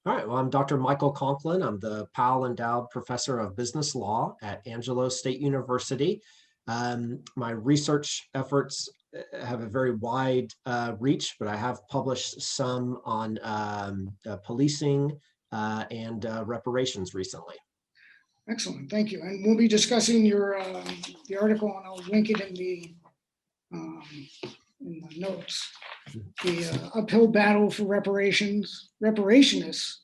All right, well, I'm Dr. Michael Conklin. I'm the Powell Endowed Professor of Business Law at Angelo State University. My research efforts have a very wide reach, but I have published some on policing and reparations recently. Excellent, thank you. And we'll be discussing your the article, and I'll link it in the notes. The uphill battle for reparationists,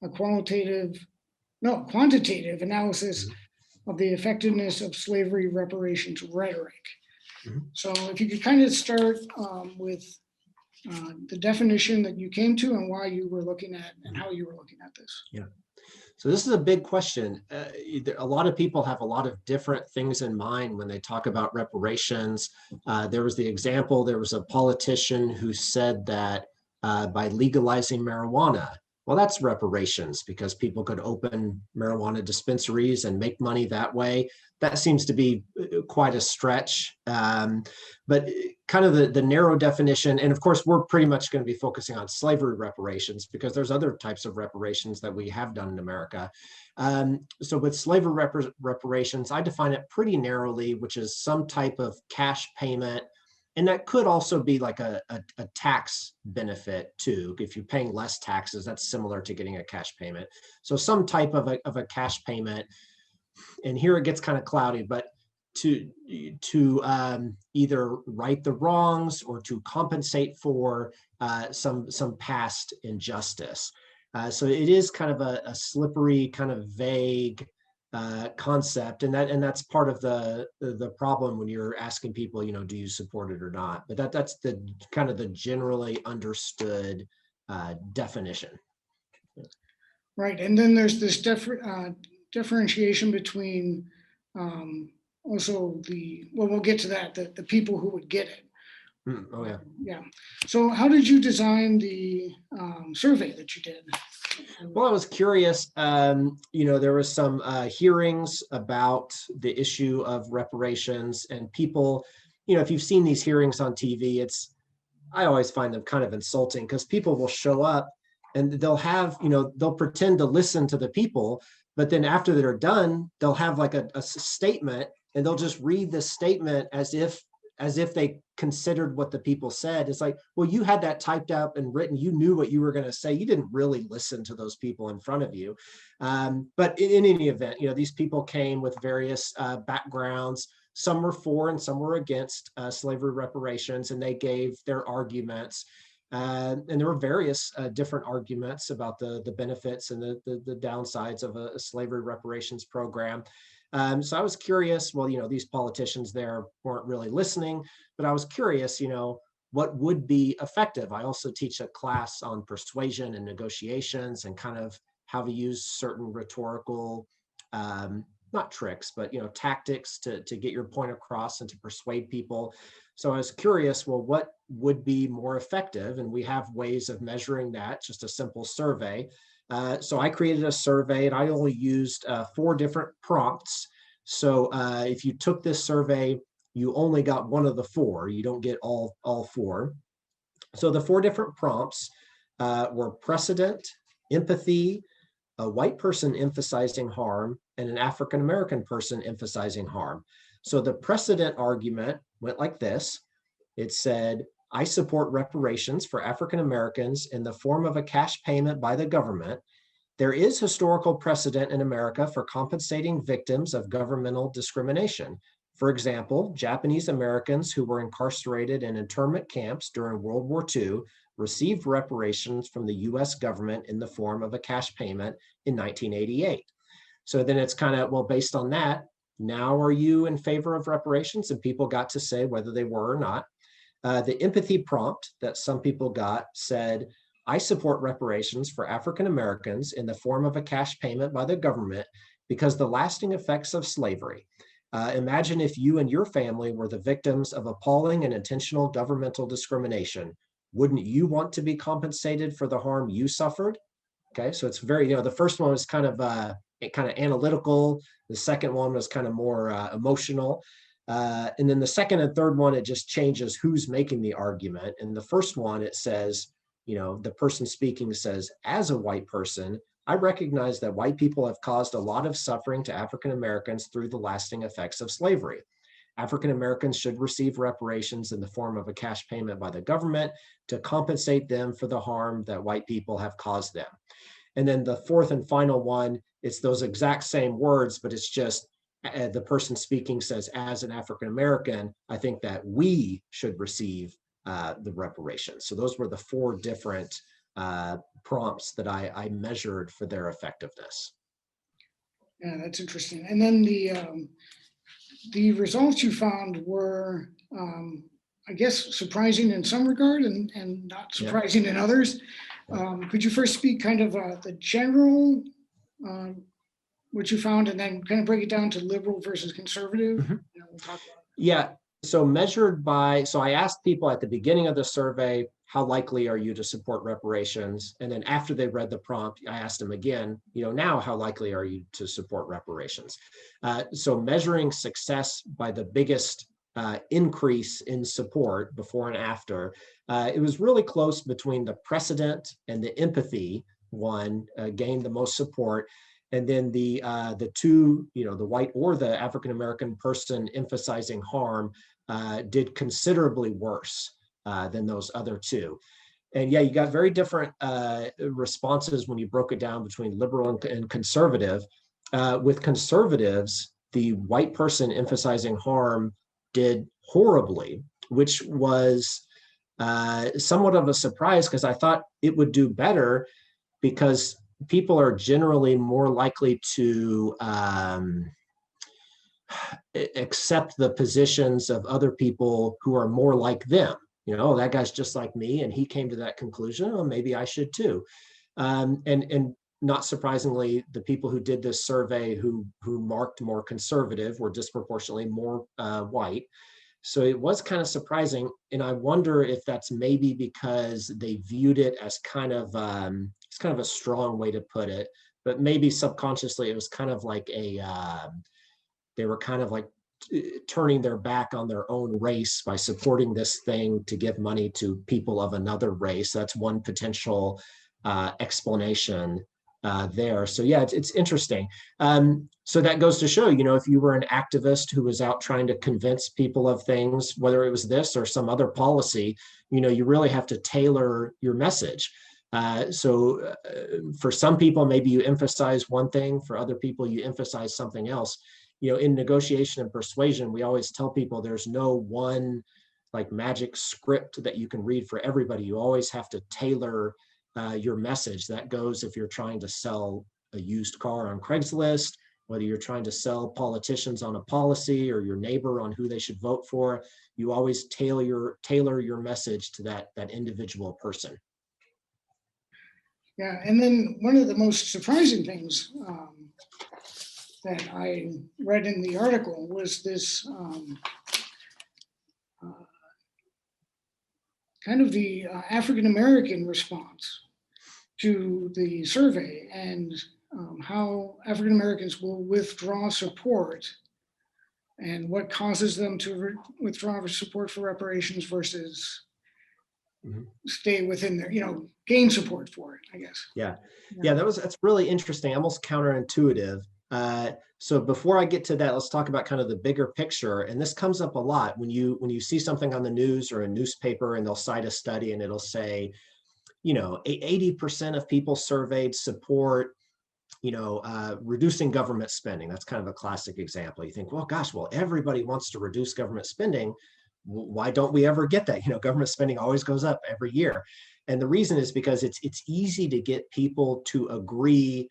a quantitative analysis of the effectiveness of slavery reparations rhetoric. So if you could kind of start with the definition that you came to and why you were looking at and how you were looking at this. Yeah. So this is a big question. A lot of people have a lot of different things in mind when they talk about reparations. There was the example, there was a politician who said that by legalizing marijuana, well, that's reparations because people could open marijuana dispensaries and make money that way. That seems to be quite a stretch, but kind of the narrow definition, and of course, we're pretty much going to be focusing on slavery reparations because there's other types of reparations that we have done in America. So with slavery reparations, I define it pretty narrowly, which is some type of cash payment. And that could also be like a tax benefit too. If you're paying less taxes, that's similar to getting a cash payment. So some type of a cash payment. And here it gets kind of cloudy, but to either right the wrongs or to compensate for some past injustice. So it is kind of a slippery, kind of vague concept, and that's part of the problem when you're asking people, do you support it or not? But that's the kind of the generally understood definition. Right, and then there's this differentiation between also we'll get to that, the people who would get it. Oh yeah. Yeah. So how did you design the survey that you did? Well, I was curious, there was some hearings about the issue of reparations, and people, if you've seen these hearings on TV, I always find them kind of insulting because people will show up and they'll have, they'll pretend to listen to the people, but then after they're done, they'll have like a statement, and they'll just read the statement as if they considered what the people said. It's like, well, you had that typed up and written, you knew what you were going to say. You didn't really listen to those people in front of you. But in any event, these people came with various backgrounds. Some were for and some were against slavery reparations, and they gave their arguments. And there were various different arguments about the benefits and the downsides of a slavery reparations program. So I was curious, well, these politicians there weren't really listening, but I was curious, what would be effective. I also teach a class on persuasion and negotiations and kind of how to use certain rhetorical, not tricks, but, tactics to get your point across and to persuade people. So I was curious, well, what would be more effective? And we have ways of measuring that, just a simple survey. So I created a survey, and I only used 4 different prompts. So if you took this survey, you only got one of the 4. You don't get all 4. So the 4 different prompts were precedent, empathy, a white person emphasizing harm, and an African-American person emphasizing harm. So the precedent argument went like this. It said, I support reparations for African Americans in the form of a cash payment by the government. There is historical precedent in America for compensating victims of governmental discrimination. For example, Japanese Americans who were incarcerated in internment camps during World War II received reparations from the US government in the form of a cash payment in 1988. So then it's kind of, well, based on that, now are you in favor of reparations? And people got to say whether they were or not. The empathy prompt that some people got said, I support reparations for African Americans in the form of a cash payment by the government because the lasting effects of slavery. Imagine if you and your family were the victims of appalling and intentional governmental discrimination. Wouldn't you want to be compensated for the harm you suffered? Okay, so it's very, the first one was kind of analytical. The second one was kind of more emotional. And then the second and third one, it just changes who's making the argument. And the first one, it says, the person speaking says, as a white person, I recognize that white people have caused a lot of suffering to African Americans through the lasting effects of slavery. African Americans should receive reparations in the form of a cash payment by the government to compensate them for the harm that white people have caused them. And then the fourth and final one, it's those exact same words, but it's just the person speaking says, as an African American, I think that we should receive the reparations. So those were the four different prompts that I measured for their effectiveness. Yeah, that's interesting. And then the results you found were, I guess, surprising in some regard and not surprising in others. Could you first speak kind of the general, what you found, and then kind of break it down to liberal versus conservative? Mm-hmm. We'll talk about it. Yeah. So I asked people at the beginning of the survey, how likely are you to support reparations? And then after they read the prompt, I asked them again, now how likely are you to support reparations? So measuring success by the biggest increase in support before and after, it was really close between the precedent and the empathy one gained the most support. And then the two, the white or the African American person emphasizing harm did considerably worse than those other two. And yeah, you got very different responses when you broke it down between liberal and conservative. With conservatives, the white person emphasizing harm did horribly, which was somewhat of a surprise because I thought it would do better because people are generally more likely to accept the positions of other people who are more like them. That guy's just like me and he came to that conclusion. Oh, maybe I should too. And not surprisingly, the people who did this survey who marked more conservative were disproportionately more white. So it was kind of surprising. And I wonder if that's maybe because they viewed it as kind of a strong way to put it, but maybe subconsciously it was kind of like they were kind of like turning their back on their own race by supporting this thing to give money to people of another race. That's one potential explanation there. So yeah, it's interesting. So that goes to show, if you were an activist who was out trying to convince people of things, whether it was this or some other policy, you really have to tailor your message. So for some people, maybe you emphasize one thing, for other people, you emphasize something else. In negotiation and persuasion, we always tell people there's no one like magic script that you can read for everybody. You always have to tailor your message. That goes if you're trying to sell a used car on Craigslist, whether you're trying to sell politicians on a policy or your neighbor on who they should vote for. You always tailor your message to that individual person. Yeah, and then one of the most surprising things that I read in the article was this kind of the African-American response to the survey and how African-Americans will withdraw support and what causes them to withdraw support for reparations versus stay within their, gain support for it, I guess. Yeah, that's really interesting, almost counterintuitive. So before I get to that, let's talk about kind of the bigger picture. And this comes up a lot when you see something on the news or a newspaper and they'll cite a study and it'll say, 80% of people surveyed support, reducing government spending. That's kind of a classic example. You think, well, everybody wants to reduce government spending. Why don't we ever get that? Government spending always goes up every year. And the reason is because it's easy to get people to agree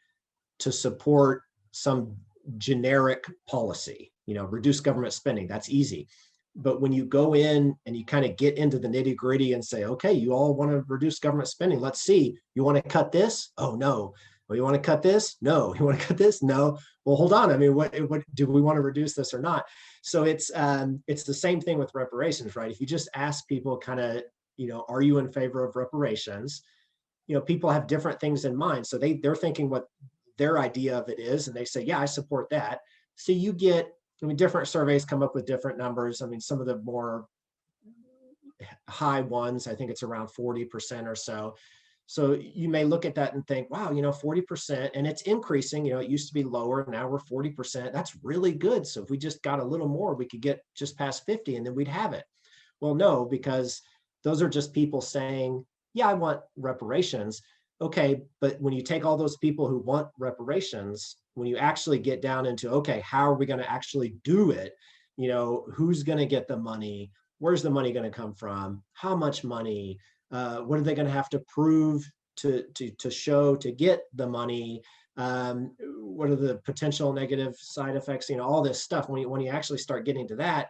to support some generic policy, reduce government spending. That's easy. But when you go in and you kind of get into the nitty gritty and say, okay, you all want to reduce government spending. Let's see, you want to cut this? Oh, no. Well, you want to cut this? No. You want to cut this? No. Well, hold on. I mean, what do we want to reduce this or not? So it's the same thing with reparations, right? If you just ask people kind of, are you in favor of reparations? People have different things in mind. So they're thinking what their idea of it is, and they say, yeah, I support that. So you get, different surveys come up with different numbers. Some of the more high ones. I think it's around 40% or so. So you may look at that and think, wow, 40%, and it's increasing. It used to be lower. Now we're 40%. That's really good. So if we just got a little more, we could get just past 50 and then we'd have it. Well, no, because those are just people saying, yeah, I want reparations. Okay, but when you take all those people who want reparations, when you actually get down into, okay, how are we going to actually do it? Who's going to get the money? Where's the money going to come from? How much money? What are they going to have to prove to show to get the money? What are the potential negative side effects? All this stuff. When you actually start getting to that,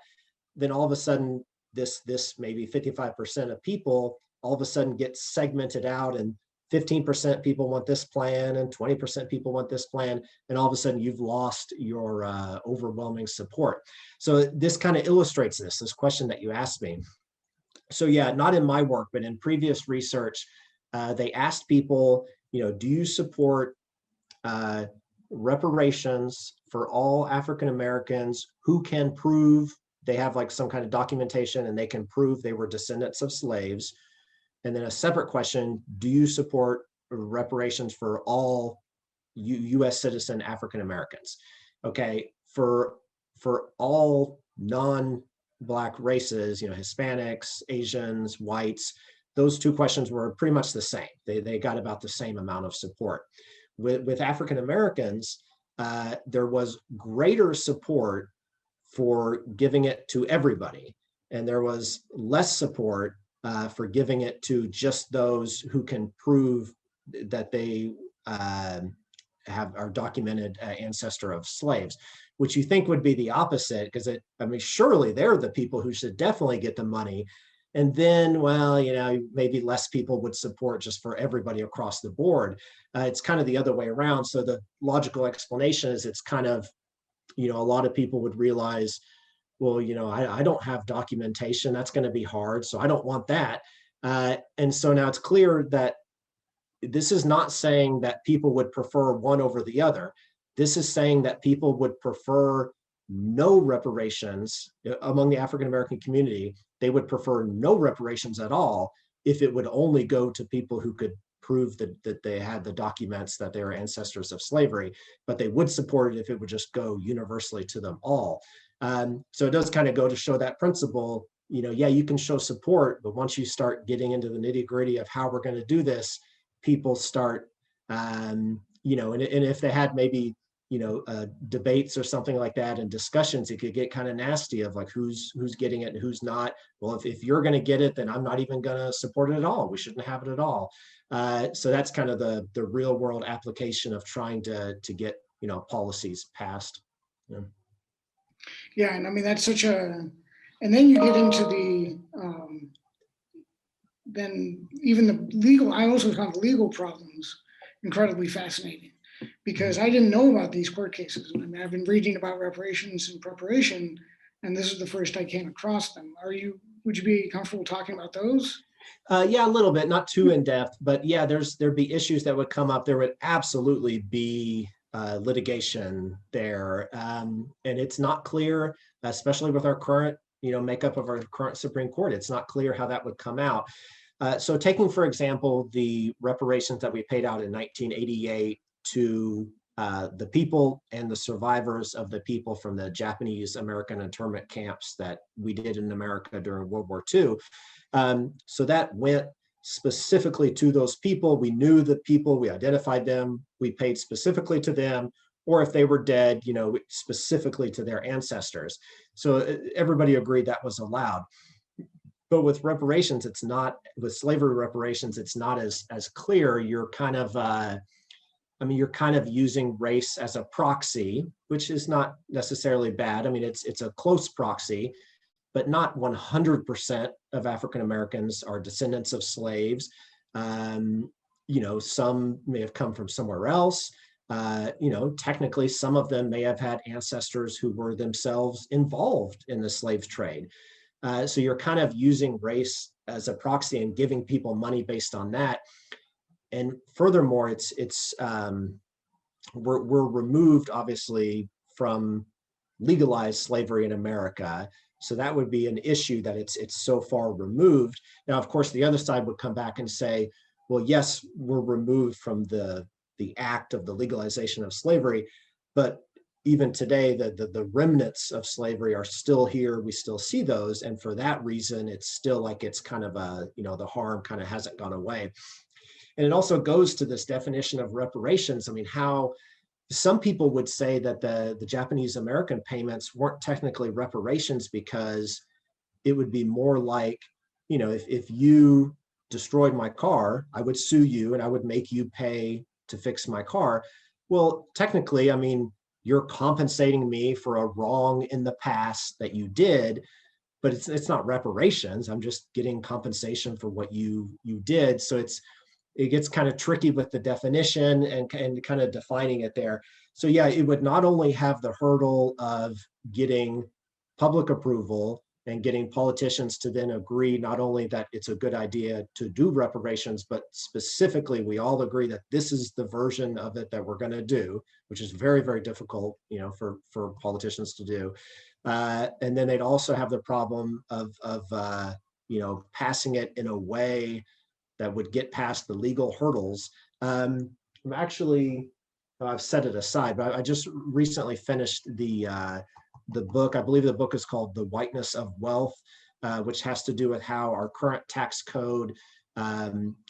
then all of a sudden, this maybe 55% of people all of a sudden get segmented out, and 15% people want this plan and 20% people want this plan, and all of a sudden you've lost your overwhelming support. So this kind of illustrates this question that you asked me. So yeah, not in my work, but in previous research, they asked people, do you support reparations for all African Americans who can prove they have like some kind of documentation and they can prove they were descendants of slaves? And then a separate question, do you support reparations for all US citizen African Americans? Okay, for all non-Black races, Hispanics, Asians, whites, those two questions were pretty much the same. They got about the same amount of support. With African Americans, there was greater support for giving it to everybody, and there was less support for giving it to just those who can prove that they are documented ancestor of slaves, which you think would be the opposite, because surely they're the people who should definitely get the money. And then, well, maybe less people would support just for everybody across the board. It's kind of the other way around. So the logical explanation is it's kind of, a lot of people would realize, well, I don't have documentation. That's going to be hard. So I don't want that. And so now it's clear that this is not saying that people would prefer one over the other. This is saying that people would prefer no reparations among the African American community. They would prefer no reparations at all if it would only go to people who could prove that they had the documents that they were ancestors of slavery, but they would support it if it would just go universally to them all. So it does kind of go to show that principle, yeah, you can show support, but once you start getting into the nitty gritty of how we're going to do this, people start, and if they had maybe, debates or something like that and discussions, it could get kind of nasty of like who's getting it and who's not. Well, if you're going to get it, then I'm not even going to support it at all. We shouldn't have it at all. So that's kind of the real world application of trying to get, policies passed. Yeah. Yeah, and I mean, that's such a, and then you get into the, then even the legal, I also found the legal problems incredibly fascinating, because I didn't know about these court cases. I mean, I've been reading about reparations in preparation, and this is the first I came across them. Would you be comfortable talking about those? Yeah, a little bit, not too in depth, but yeah, there'd be issues that would come up. There would absolutely be litigation there, and it's not clear, especially with our current, makeup of our current Supreme Court. It's not clear how that would come out. So taking, for example, the reparations that we paid out in 1988 to the people and the survivors of the people from the Japanese American internment camps that we did in America during World War II. So that went specifically to those people. We knew the people, we identified them, we paid specifically to them, or if they were dead, specifically to their ancestors. So everybody agreed that was allowed. But with reparations, it's not, with slavery reparations, it's not as clear. You're kind of, you're kind of using race as a proxy, which is not necessarily bad. I mean, it's a close proxy, but not 100% of African Americans are descendants of slaves. Some may have come from somewhere else. Technically, some of them may have had ancestors who were themselves involved in the slave trade. So you're kind of using race as a proxy and giving people money based on that. And furthermore, we're removed, obviously, from legalized slavery in America. So that would be an issue that it's so far removed. Now, of course, the other side would come back and say, well, yes, we're removed from the act of the legalization of slavery, but even today, the remnants of slavery are still here. We still see those. And for that reason, it's still like it's kind of the harm kind of hasn't gone away. And it also goes to this definition of reparations. I mean, how some people would say that the Japanese American payments weren't technically reparations because it would be more like, if you destroyed my car, I would sue you and I would make you pay to fix my car. Well, technically, I mean, you're compensating me for a wrong in the past that you did, but it's not reparations. I'm just getting compensation for what you did. So it gets kind of tricky with the definition and kind of defining it there. So yeah, it would not only have the hurdle of getting public approval and getting politicians to then agree not only that it's a good idea to do reparations, but specifically we all agree that this is the version of it that we're going to do, which is very, very difficult, for politicians to do. And then they'd also have the problem of passing it in a way that would get past the legal hurdles. I'm actually, I've set it aside, but I just recently finished the book. I believe the book is called The Whiteness of Wealth, which has to do with how our current tax code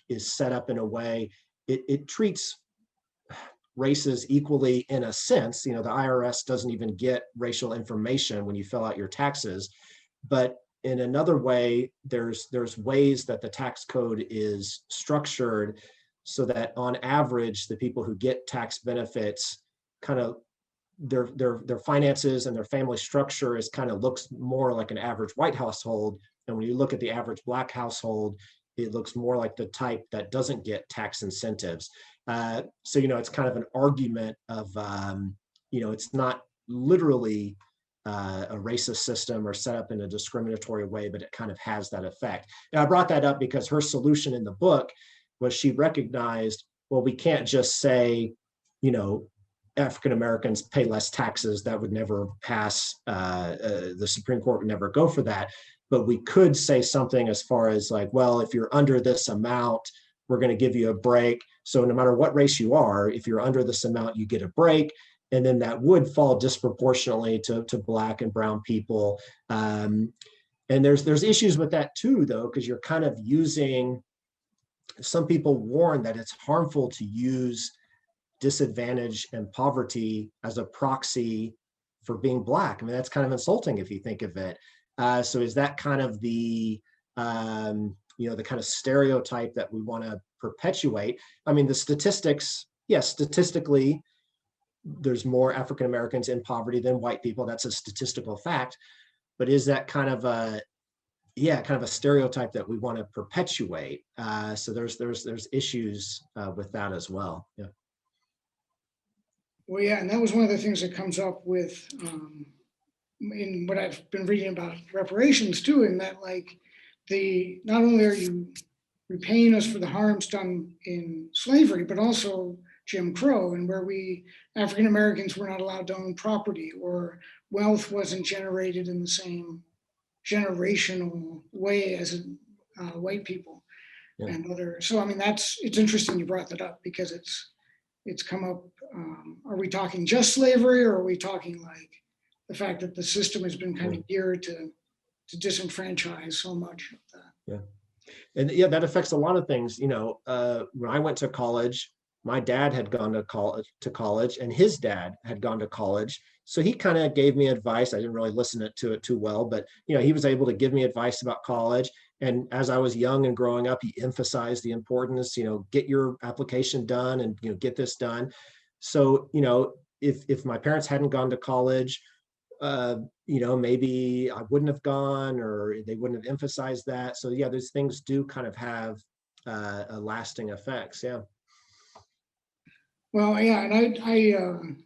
is set up in a way. It treats races equally in a sense. The IRS doesn't even get racial information when you fill out your taxes, but in another way, there's ways that the tax code is structured so that on average, the people who get tax benefits kind of their finances and their family structure is kind of looks more like an average white household. And when you look at the average Black household, it looks more like the type that doesn't get tax incentives. So, it's kind of an argument of, it's not literally a racist system or set up in a discriminatory way, but it kind of has that effect. Now, I brought that up because her solution in the book was she recognized, well, we can't just say, African Americans pay less taxes. That would never pass. The Supreme Court would never go for that. But we could say something as far as like, well, if you're under this amount, we're going to give you a break. So no matter what race you are, if you're under this amount, you get a break. And then that would fall disproportionately to Black and brown people. And there's issues with that too, though, because you're kind of using, some people warn that it's harmful to use disadvantage and poverty as a proxy for being Black. I mean, that's kind of insulting if you think of it. So is that kind of the kind of stereotype that we want to perpetuate? I mean, the statistics, yes, statistically, there's more African Americans in poverty than white people. That's a statistical fact. But is that kind of a stereotype that we want to perpetuate? So there's issues with that as well. Yeah. Well, yeah, and that was one of the things that comes up with in what I've been reading about reparations too, in that not only are you repaying us for the harms done in slavery, but also Jim Crow, and where African Americans were not allowed to own property, or wealth wasn't generated in the same generational way as white people. Yeah. And other. So I mean, it's interesting you brought that up, because it's come up. Are we talking just slavery, or are we talking like the fact that the system has been kind of geared to disenfranchise so much of that? Yeah. And yeah, that affects a lot of things. When I went to college, my dad had gone to college, and his dad had gone to college. So he kind of gave me advice. I didn't really listen to it too well, but he was able to give me advice about college. And as I was young and growing up, he emphasized the importance, get your application done and get this done. So, if my parents hadn't gone to college, maybe I wouldn't have gone, or they wouldn't have emphasized that. So yeah, those things do kind of have a lasting effects. Yeah. Well, yeah, and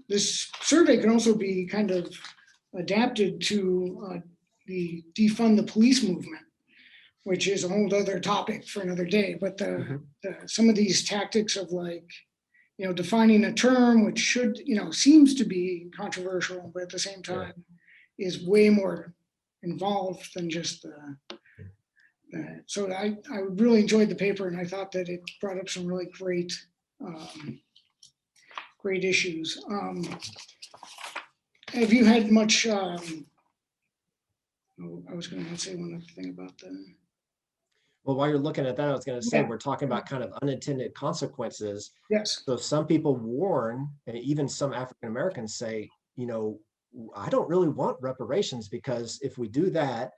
this survey can also be kind of adapted to the defund the police movement, which is a whole other topic for another day. But some of these tactics of defining a term, which seems to be controversial, but at the same time is way more involved than just so I really enjoyed the paper, and I thought that it brought up some really great great issues. Have you had much? I was going to say one other thing about the. Well, while you're looking at that, I was going to say, Yeah. we're talking about kind of unintended consequences. Yes. So some people warn, and even some African Americans say, you know, I don't really want reparations, because if we do that,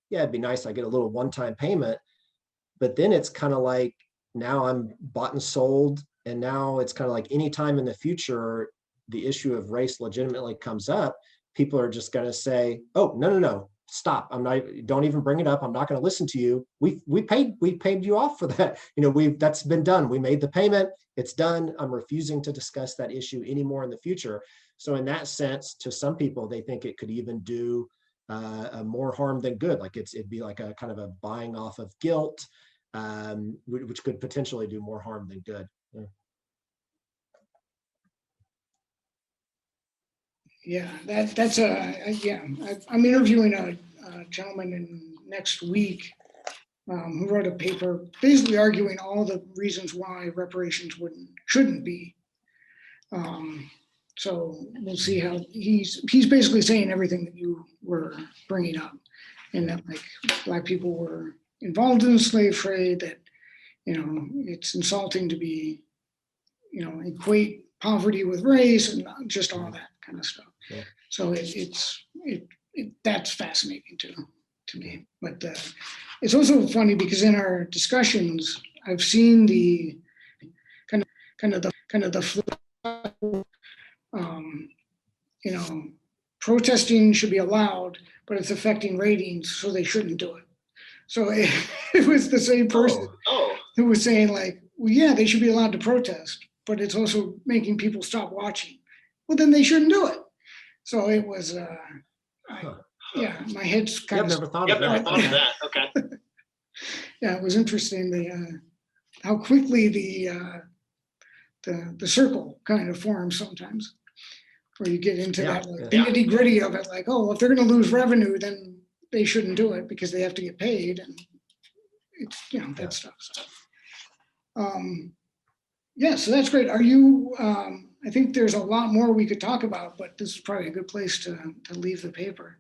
yeah, it'd be nice, I get a little one-time payment, but then it's kind of like, now I'm bought and sold, and now it's kind of like anytime in the future the issue of race legitimately comes up, people are just going to say, oh, no, stop, I'm not, don't even bring it up, I'm not going to listen to you, we paid you off for that, you know, that's been done, we made the payment, it's done, I'm refusing to discuss that issue anymore in the future. So in that sense, to some people, they think it could even do more harm than good. Like it'd be like a kind of a buying off of guilt, which could potentially do more harm than good. Yeah, that's yeah. I'm interviewing a gentleman next week who wrote a paper basically arguing all the reasons why reparations shouldn't be. So we'll see how he's basically saying everything that you were bringing up, and that like Black people were involved in the slave trade, that, you know, it's insulting to be, you know, equate poverty with race and just all that kind of stuff. Yeah. So that's fascinating to me. But it's also funny because in our discussions, I've seen the kind of the you know, protesting should be allowed, but it's affecting ratings, so they shouldn't do it. So it was the same person who was saying like, well, yeah, they should be allowed to protest, but it's also making people stop watching. Well, then they shouldn't do it. So it was, yeah, my head's kind of. I've never thought of that. Okay. Yeah, it was interesting how quickly the circle kind of forms sometimes, where you get into that like, the nitty gritty of it. Like, oh, if they're going to lose revenue, then they shouldn't do it because they have to get paid, and it's, you know, that stuff. So, yeah, so that's great. Are you? I think there's a lot more we could talk about, but this is probably a good place to leave the paper.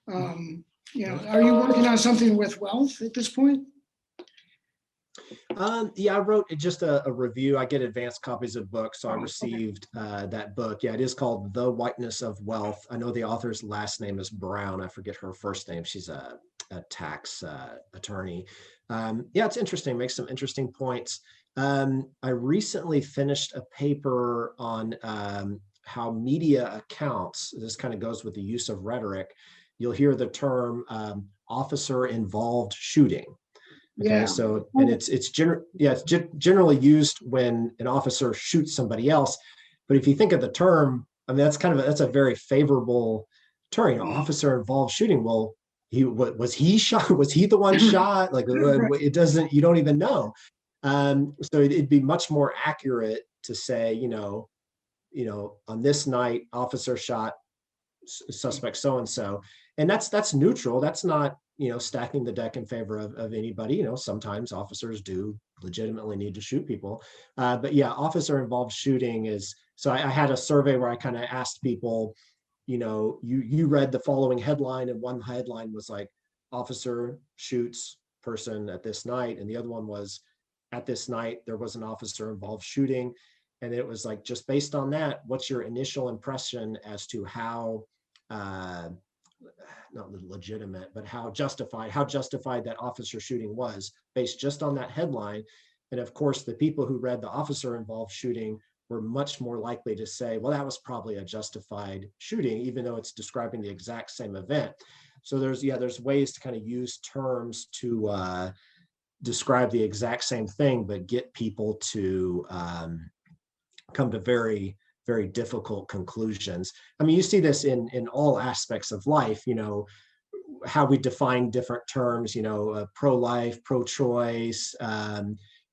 You know, are you working on something with wealth at this point? Yeah, I wrote just a review. I get advanced copies of books, so I received that book. Yeah, it is called The Whiteness of Wealth. I know the author's last name is Brown. I forget her first name. She's a tax attorney. Yeah, it's interesting. Makes some interesting points. I recently finished a paper on how media accounts, this kind of goes with the use of rhetoric. You'll hear the term officer-involved shooting. Okay, Yeah. so, and it's generally used when an officer shoots somebody else. But if you think of the term, I mean, that's a very favorable term. You know, officer-involved shooting. Well, was he shot? Was he the one shot? Like it doesn't. You don't even know. So it'd be much more accurate to say, you know, on this night, officer shot suspect so and so, and that's neutral. That's not, you know, stacking the deck in favor of anybody. You know, sometimes officers do legitimately need to shoot people, but yeah, officer involved shooting is. So I had a survey where I kind of asked people, you know, you read the following headline, and one headline was like, officer shoots person at this night, and the other one was, at this night there was an officer involved shooting. And it was like, just based on that, what's your initial impression as to how not legitimate, but how justified that officer shooting was, based just on that headline. And of course, the people who read the officer involved shooting were much more likely to say, well, that was probably a justified shooting, even though it's describing the exact same event. So there's ways to kind of use terms to describe the exact same thing, but get people to come to very, very difficult conclusions. I mean, you see this in all aspects of life, you know, how we define different terms, you know, pro-life, pro-choice,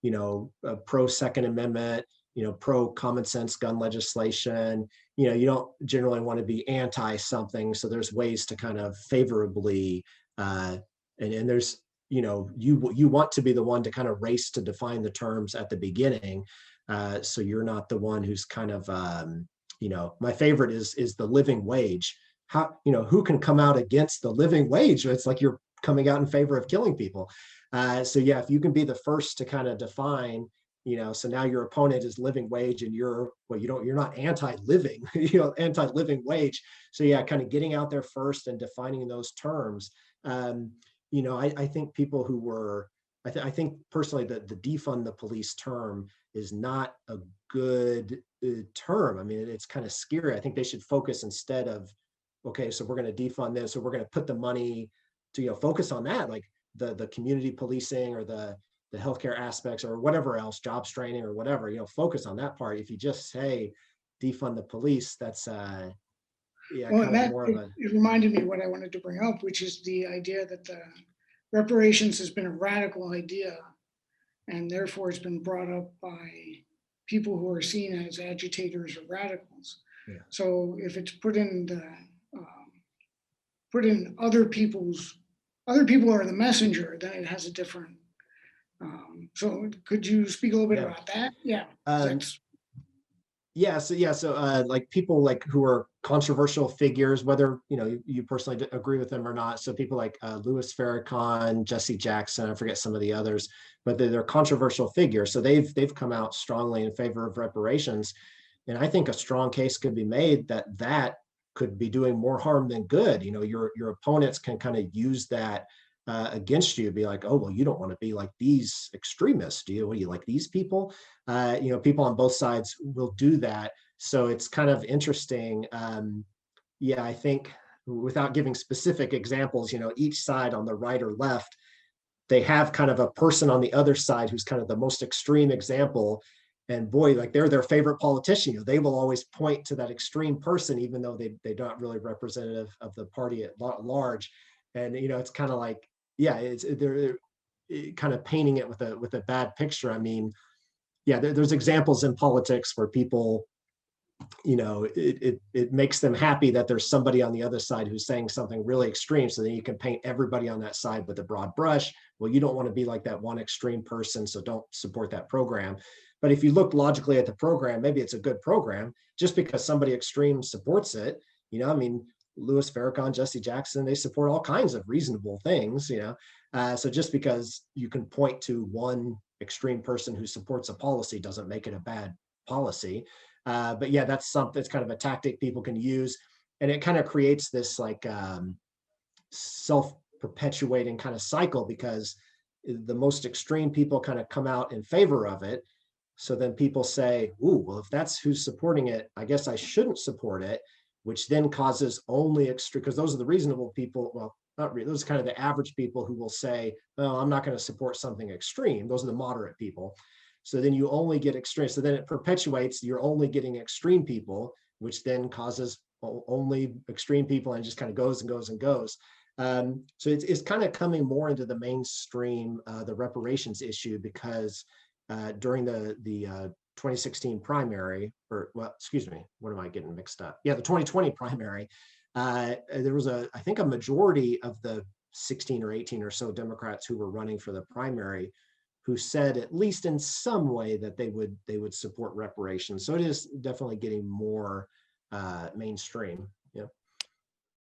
you know, pro-Second Amendment, you know, pro-common sense gun legislation. You know, you don't generally want to be anti something. So there's ways to kind of favorably And there's, you want to be the one to kind of race to define the terms at the beginning. So you're not the one who's kind of, my favorite is the living wage. How, who can come out against the living wage? It's like you're coming out in favor of killing people. So yeah, if you can be the first to kind of define, so now your opponent is living wage and you're not anti-living, anti-living wage. So yeah, kind of getting out there first and defining those terms. I think people who were, I think personally that the defund the police term is not a good term. I mean, it's kind of scary. I think they should focus instead of, okay, so we're going to defund this, or we're going to put the money to, focus on that, like the community policing or the healthcare aspects or whatever else, jobs training or whatever, focus on that part. If you just say defund the police, that's well, kind of more of a. It reminded me what I wanted to bring up, which is the idea that the reparations has been a radical idea, and therefore it's been brought up by people who are seen as agitators or radicals. Yeah. So if it's put in other people are the messenger, then it has a different. So could you speak a little bit about that? Yeah. So like people like who are controversial figures, whether you personally agree with them or not. So people like Louis Farrakhan, Jesse Jackson, I forget some of the others, but they're controversial figures. So they've come out strongly in favor of reparations, and I think a strong case could be made that could be doing more harm than good. Your opponents can kind of use that against you, be like, oh, well, you don't want to be like these extremists, do you? What do you like these people? People on both sides will do that. So it's kind of interesting. I think without giving specific examples, each side on the right or left, they have kind of a person on the other side who's kind of the most extreme example. And boy, like they're their favorite politician. They will always point to that extreme person, even though they're not really representative of the party at large. And it's kind of like, they're kind of painting it with a bad picture. I mean, there's examples in politics where people, it makes them happy that there's somebody on the other side who's saying something really extreme. So then you can paint everybody on that side with a broad brush. Well, you don't want to be like that one extreme person, so don't support that program. But if you look logically at the program, maybe it's a good program. Just because somebody extreme supports it, I mean, Louis Farrakhan, Jesse Jackson, they support all kinds of reasonable things, so just because you can point to one extreme person who supports a policy doesn't make it a bad policy. But that's something, it's kind of a tactic people can use, and it kind of creates this like self-perpetuating kind of cycle, because the most extreme people kind of come out in favor of it. So then people say, ooh, well, if that's who's supporting it, I guess I shouldn't support it, which then causes only extreme, because those are the reasonable people. Well, not really, those are kind of the average people who will say, oh, I'm not going to support something extreme. Those are the moderate people. So then you only get extreme. So then it perpetuates, you're only getting extreme people, which then causes only extreme people, and just kind of goes and goes and goes. So it's kind of coming more into the mainstream, the reparations issue, because during the 2016 primary, what am I getting mixed up? The 2020 primary, there was I think a majority of the 16 or 18 or so Democrats who were running for the primary who said, at least in some way, that they would support reparations. So it is definitely getting more mainstream. Yeah.